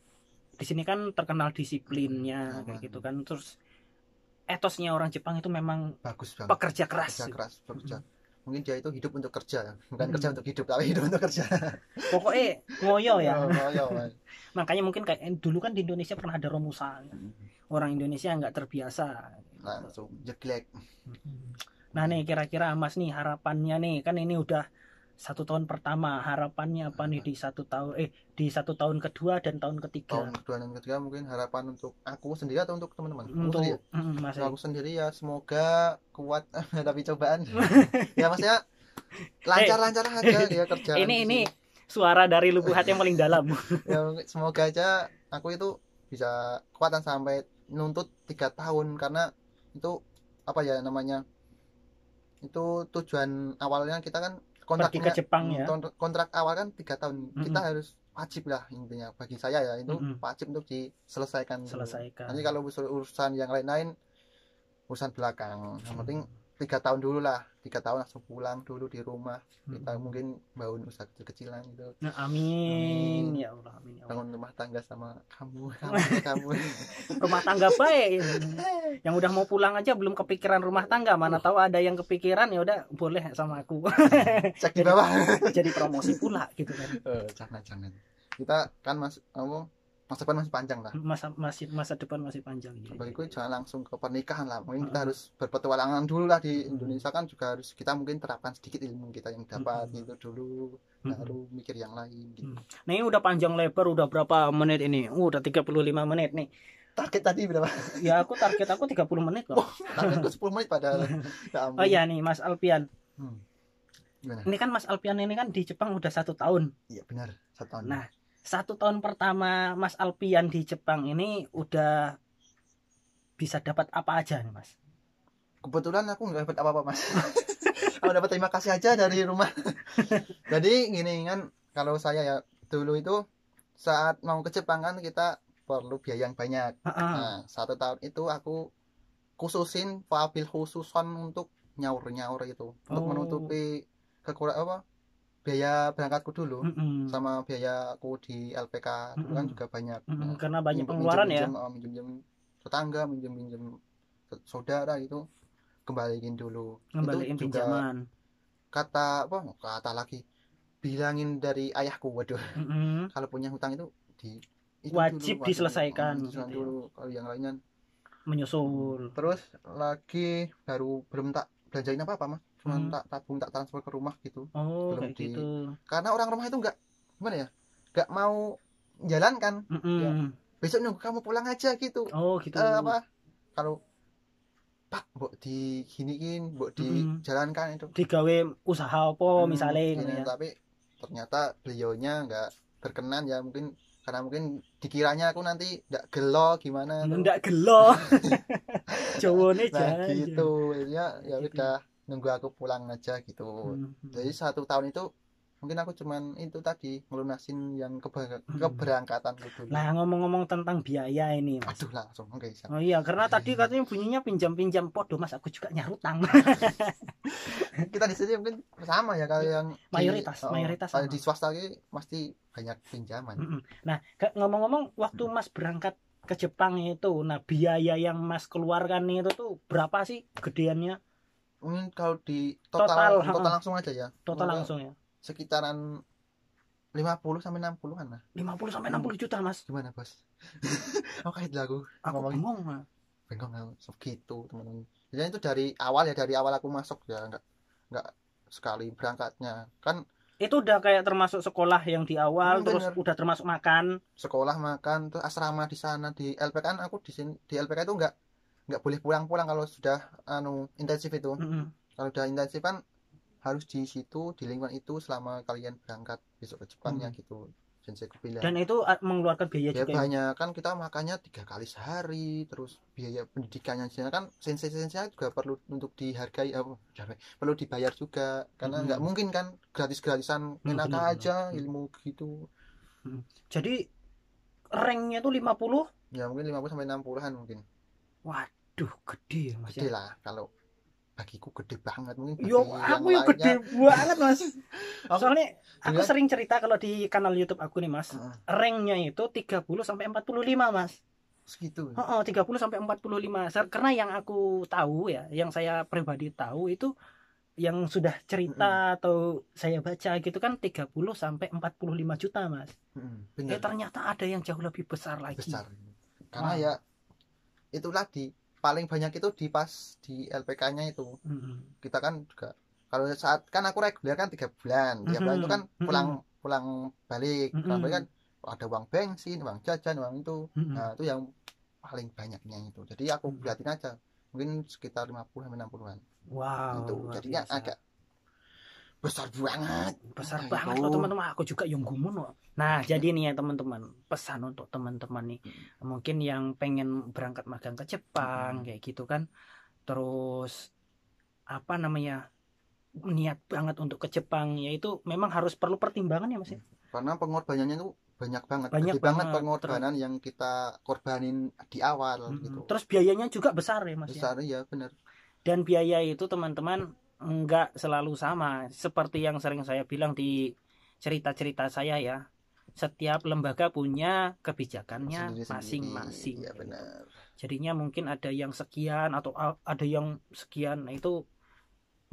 di sini kan terkenal disiplinnya kayak gitu kan. Terus etosnya orang Jepang itu memang bagus banget. Pekerja keras. Bekerja. Mungkin dia itu hidup untuk kerja, bukan kerja untuk hidup, tapi hidup untuk kerja. Pokoknya ngoyo ya. Ngoyo. Makanya mungkin kayak dulu kan di Indonesia pernah ada Romusa. Orang Indonesia nggak terbiasa. Langsung jelek. Nah nih kira-kira Mas nih harapannya nih, kan ini udah 1 tahun pertama, harapannya apa nih di 1 tahun kedua dan tahun ketiga? Tahun kedua dan ketiga mungkin harapan untuk aku sendiri atau untuk teman-teman? Untuk aku sendiri ya, semoga kuat tapi cobaan. Ya maksudnya lancar-lancar aja ya kerjaan. Ini suara dari lubuk hati yang paling dalam. Ya semoga aja aku itu bisa kuatan sampai nuntut 3 tahun karena itu apa ya namanya, itu tujuan awalnya kita kan pergi ke kontraknya Jepang ya. kontrak awal kan 3 tahun. Kita harus wajib lah intinya bagi saya ya itu wajib untuk diselesaikan dulu. Nanti kalau urusan yang lain-lain urusan belakang, yang penting 3 tahun dulu lah, 3 tahun langsung pulang dulu di rumah. Kita mungkin bangun usaha kecil-kecilan gitu. Nah, amin. Ya Allah, amin ya Allah. Bangun rumah tangga sama kamu. Rumah tangga baik. Yang udah mau pulang aja belum kepikiran rumah tangga, mana tahu ada yang kepikiran, ya udah boleh sama aku. Cek di bawah. Jadi promosi pula gitu kan. Jangan. Kita kan masa depan masih panjang lah. Masa depan masih panjang. Bagiku jangan langsung ke pernikahan lah. Mungkin kita harus berpetualangan dulu lah di Indonesia kan juga harus kita mungkin terapkan sedikit ilmu kita yang dapat itu dulu, baru mikir yang lain gitu. Nah, ini udah panjang lebar, udah berapa menit ini? Udah 35 menit nih. Target tadi berapa? Ya target aku 30 menit kok. Targetku 10 menit padahal. Oh iya nih Mas Alpian. Gimana? Ini kan Mas Alpian ini kan di Jepang udah 1 tahun. Iya benar, 1 tahun. Nah, 1 tahun pertama Mas Alpian di Jepang ini udah bisa dapat apa aja nih Mas? Kebetulan aku nggak dapat apa-apa Mas. Aku dapat terima kasih aja dari rumah. Jadi gini kan, kalau saya ya dulu itu saat mau ke Jepang kan kita perlu biaya yang banyak. Nah 1 tahun itu aku khususin mobil khususan untuk nyaur itu, untuk menutupi kekurangan biaya berangkatku dulu sama biaya aku di LPK dulu kan juga banyak. Karena banyak pengeluaran ya. Minjem tetangga, minjem saudara itu kembaliin dulu. Kembaliin itu juga pinjaman. Kata lagi bilangin dari ayahku, waduh. Kalau punya hutang itu wajib diselesaikan dulu. Kalau yang lainnya menyusul. Terus lagi belum tak belanjain apa Mas, cuma tak tabung, tak transfer ke rumah gitu. Belum gitu. Karena orang rumah itu gimana ya, nggak mau jalankan. Ya, besok nunggu kamu pulang aja gitu. Gitu. Kalau Pak mbok diginiin, mbok dijalankan itu digawe usaha apa misalnya ya. Tapi ternyata beliaunya nggak berkenan ya, karena mungkin dikiranya aku nanti nggak gelo gimana. Nggak gelo. Jawone nah gitu ya udah nunggu aku pulang aja gitu. Jadi 1 tahun itu mungkin aku cuman itu tadi ngelunasin yang keberangkatan dulu. Nah, ngomong-ngomong tentang biaya ini Mas. Aduh langsung oke. Oh iya, karena tadi katanya bunyinya pinjam podo Mas, aku juga nyarutang. Kita di sini mungkin sama ya, kalau yang mayoritas kalau di swasta ini pasti banyak pinjaman. Nah, ngomong-ngomong waktu Mas berangkat ke Jepang itu, nah biaya yang Mas keluarkan itu tuh berapa sih gedeannya? Mungkin kalau di total langsung aja ya. Total langsung ya. Sekitaran 50 sampai 60-an lah. 50 sampai 60 juta Mas. Gimana Bos? Oke lagu. Aku bengong segitu teman-teman. Jadi itu dari awal aku masuk ya, enggak sekali berangkatnya. Kan itu udah kayak termasuk sekolah yang di awal, terus udah termasuk makan. Sekolah, makan, terus asrama di sana di LPK kan. Aku di sini di LPK itu enggak boleh pulang-pulang kalau sudah intensif itu. Kalau udah intensif kan harus di situ, di lingkungan itu selama kalian berangkat besok ke Jepangnya gitu. Dan itu mengeluarkan biaya juga banyak kan, kita makannya 3 kali sehari, terus biaya pendidikannya kan sensei-sensei juga perlu untuk dihargai, perlu dibayar juga karena nggak mungkin kan gratis-gratisan enak aja ilmu gitu. Jadi ranknya tuh 50 ya, mungkin 50 sampai 60-an mungkin. Waduh, gede Mas. Gede lah, kalau bagiku gede banget mungkin. Aku yang gede banget Mas. Soalnya aku sering cerita kalau di kanal YouTube aku nih Mas, ranknya itu 30 sampai 45 Mas. Segitu. 30 sampai 45. Karena yang aku tahu ya, yang saya pribadi tahu itu yang sudah cerita atau saya baca gitu kan 30 sampai 45 juta Mas. Ternyata ada yang jauh lebih besar lagi. Karena ya itu tadi paling banyak itu pas di LPK-nya itu. Kita kan juga kalau saat kan aku reguler kan 3 bulan. 3 bulan itu kan pulang balik. Kan ada uang bensin, uang jajan, uang itu. Nah, itu yang paling banyaknya itu. Jadi aku buatin aja. Mungkin sekitar 50 sampai 60-an. Wow. Itu jadinya agak besar banget loh teman-teman. Aku juga yang gumun loh. Nah jadi nih ya teman-teman, pesan untuk teman-teman nih mungkin yang pengen berangkat magang ke Jepang kayak gitu kan, terus apa namanya niat banget untuk ke Jepang, yaitu memang harus perlu pertimbangan ya Mas ya. Karena pengorbanannya itu banyak banget pengorbanan yang kita korbanin di awal gitu. Terus biayanya juga besar ya Mas. Besar ya benar. Dan biaya itu teman-teman enggak selalu sama, seperti yang sering saya bilang di cerita-cerita saya ya. Setiap lembaga punya kebijakannya masing-masing. Ya benar. Jadinya mungkin ada yang sekian atau ada yang sekian, nah itu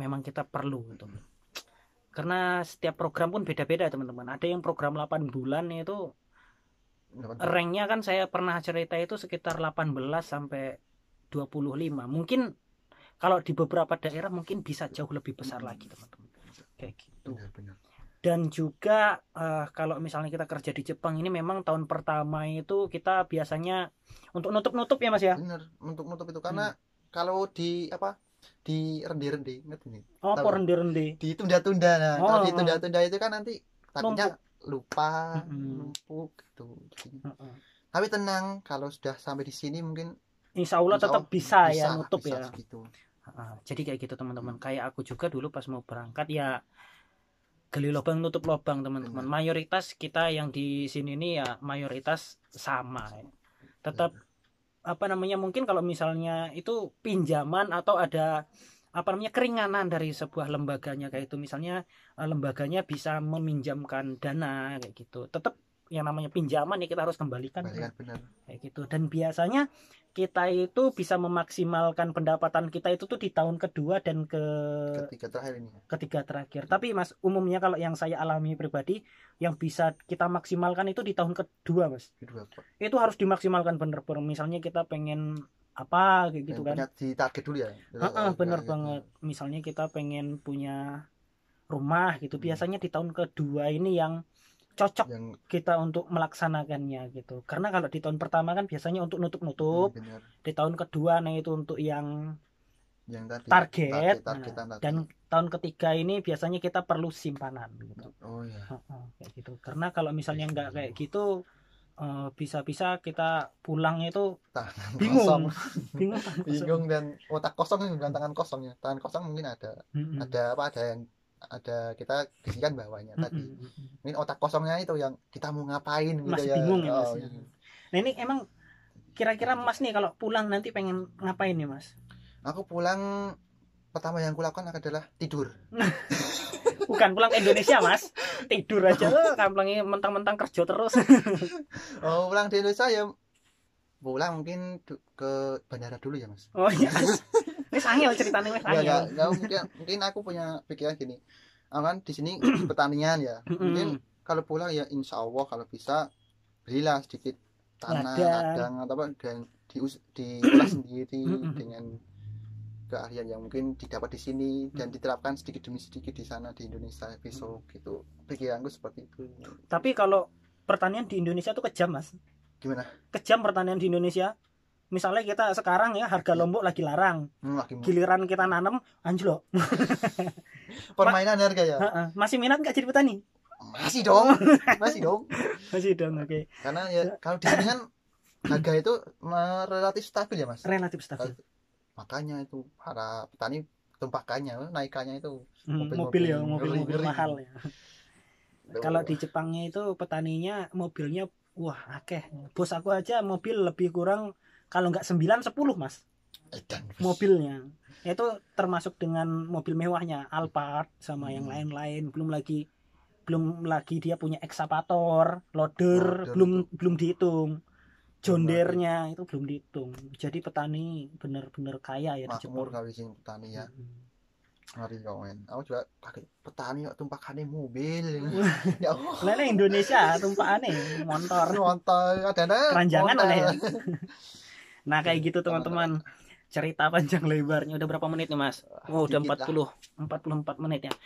memang kita perlu gitu. Karena setiap program pun beda-beda teman-teman. Ada yang program 8 bulan itu ranknya kan saya pernah cerita itu sekitar 18 sampai 25. Mungkin kalau di beberapa daerah mungkin bisa jauh lebih besar lagi teman-teman. Kayak gitu. Benar. Dan juga kalau misalnya kita kerja di Jepang ini memang tahun pertama itu kita biasanya untuk nutup-nutup ya Mas ya. Benar, untuk nutup itu karena kalau di apa? Di rendi-rendi ngerti nih. Oh, rendi-rendi. Ditunda-tunda. Nah, kalau ditunda-tunda itu kan nanti takutnya lupa, numpuk gitu. Tapi tenang, kalau sudah sampai di sini mungkin Insya Allah tetap bisa ya nutup bisa ya. Gitu. Jadi kayak gitu teman-teman. Kayak aku juga dulu pas mau berangkat ya gali lubang nutup lubang teman-teman. Mayoritas kita yang di sini nih ya mayoritas sama. Ya. Tetap apa namanya mungkin kalau misalnya itu pinjaman atau ada apa namanya keringanan dari sebuah lembaganya kayak itu, misalnya lembaganya bisa meminjamkan dana kayak gitu, tetap yang namanya pinjaman ya kita harus kembalikan benar. Kayak gitu. Dan biasanya kita itu bisa memaksimalkan pendapatan kita itu tuh di tahun kedua dan ketiga terakhir. Tapi Mas, umumnya kalau yang saya alami pribadi yang bisa kita maksimalkan itu di tahun kedua Mas. Itu harus dimaksimalkan bener-bener. Misalnya kita pengen apa kayak gitu kan. Di target dulu ya. Bener banget. Misalnya kita pengen punya rumah gitu. Biasanya di tahun kedua ini yang cocok kita untuk melaksanakannya gitu. Karena kalau di tahun pertama kan biasanya untuk nutup-nutup. Di tahun kedua nah itu untuk yang tadi, target. Dan tahun ketiga ini biasanya kita perlu simpanan gitu. Kayak gitu. Karena kalau misalnya nggak kayak gitu bisa-bisa kita pulang itu bingung dan otak kosong, bukan tangan kosong ya. Tangan kosong mungkin ada yang kita isikan bawahnya tadi. Ini otak kosongnya itu yang kita mau ngapain gitu masih ya. Bingung ya Mas. Nah ini emang kira-kira Mas nih kalau pulang nanti pengen ngapain nih Mas? Aku pulang pertama yang kulakukan adalah tidur. Bukan pulang ke Indonesia Mas, tidur aja loh, kamplengnya mentang-mentang kerja terus. Pulang di Indonesia ya pulang mungkin ke bandara dulu ya Mas. Oh iya. Ini sangil ceritanya Mas. Mungkin aku punya pikiran gini. Aman di sini pertanian ya. Mungkin kalau pulang ya insya Allah kalau bisa belilah sedikit tanah ladang atau apa dan diolah sendiri dengan keahlian yang mungkin didapat di sini dan diterapkan sedikit demi sedikit di sana di Indonesia besok gitu. Pikiranku seperti itu. Tapi kalau pertanian di Indonesia tuh kejam Mas. Gimana? Kejam pertanian di Indonesia. Misalnya kita sekarang ya harga lombok lagi larang, giliran kita nanam anjlok. Permainan harga ya. Masih minat nggak jadi petani? Masih dong. Oke. Karena ya kalau di sini kan harga itu relatif stabil ya Mas. Relatif stabil. Makanya itu para petani tumpakannya, naikannya itu mobil mahal ya. Kalau di Jepangnya itu petaninya mobilnya wah akeh. Bos aku aja mobil lebih kurang kalau nggak 9-10 Mas mobilnya. Itu termasuk dengan mobil mewahnya Alphard sama yang lain-lain. Belum lagi dia punya ekskavator, loader belum dihitung. John Deere-nya itu belum dihitung. Jadi petani benar-benar kaya ya di Jepang. Makmur kali sing petani ya. Ngeri kawan. Aku juga pakai petani kok tumpakannya mobil. Ya Allah. Lele Indonesia tumpakannya motor ada keranjangan ada ya. Nah kayak gitu teman-teman, cerita panjang lebarnya udah berapa menit nih Mas? Udah 44 menit ya.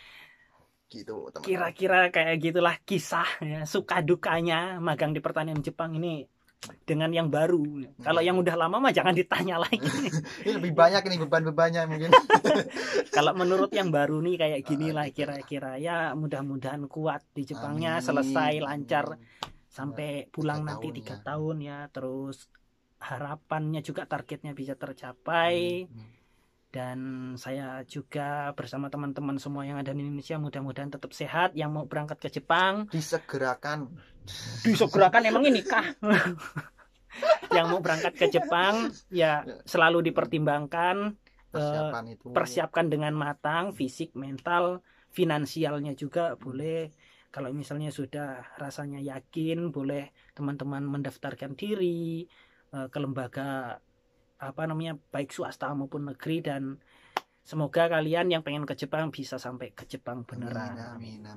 Gitu teman-teman. Kira-kira kayak gitulah kisah ya, suka dukanya magang di pertanian Jepang ini. dengan yang baru. Kalau yang udah lama mah jangan ditanya lagi. Ini lebih banyak ini beban-bebannya mungkin. Kalau menurut yang baru nih kayak gini lah kira-kira, ya mudah-mudahan kuat di Jepangnya. Amin. Selesai lancar sampai pulang nanti 3 tahun ya. Terus harapannya juga targetnya bisa tercapai. Dan saya juga bersama teman-teman semua yang ada di Indonesia mudah-mudahan tetap sehat. Yang mau berangkat ke Jepang disegerakan emang ini kah? Yang mau berangkat ke Jepang ya selalu dipertimbangkan, persiapkan dengan matang, fisik, mental, finansialnya juga boleh. Kalau misalnya sudah rasanya yakin, boleh teman-teman mendaftarkan diri ke lembaga baik swasta maupun negeri, dan semoga kalian yang pengen ke Jepang bisa sampai ke Jepang beneran. Amin.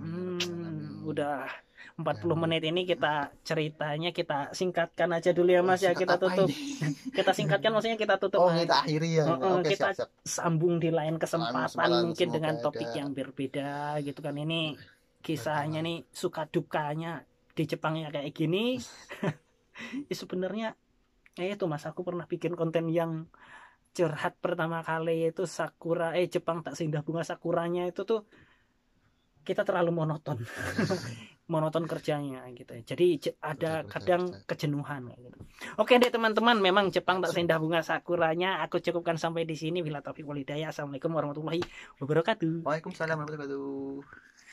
Udah 40 menit ini kita ceritanya kita singkatkan aja dulu ya Mas ya, kita tutup. Kita singkatkan maksudnya kita tutup. Kita akhiri ya. Oke, kita siap. Sambung di lain kesempatan mungkin dengan topik yang berbeda gitu kan. Ini kisahnya nih suka dukanya di Jepangnya kayak gini. Sebenarnya itu Mas, aku pernah bikin konten yang curhat pertama kali itu sakura Jepang tak seindah bunga sakuranya itu tuh kita terlalu monoton. Monoton kerjanya gitu. Jadi ada kadang kejenuhan gitu. Oke deh teman-teman, memang Jepang tak seindah bunga sakuranya. Aku cukupkan sampai di sini. Bila taufiq wal hidayah. Assalamualaikum warahmatullahi wabarakatuh. Waalaikumsalam warahmatullahi wabarakatuh.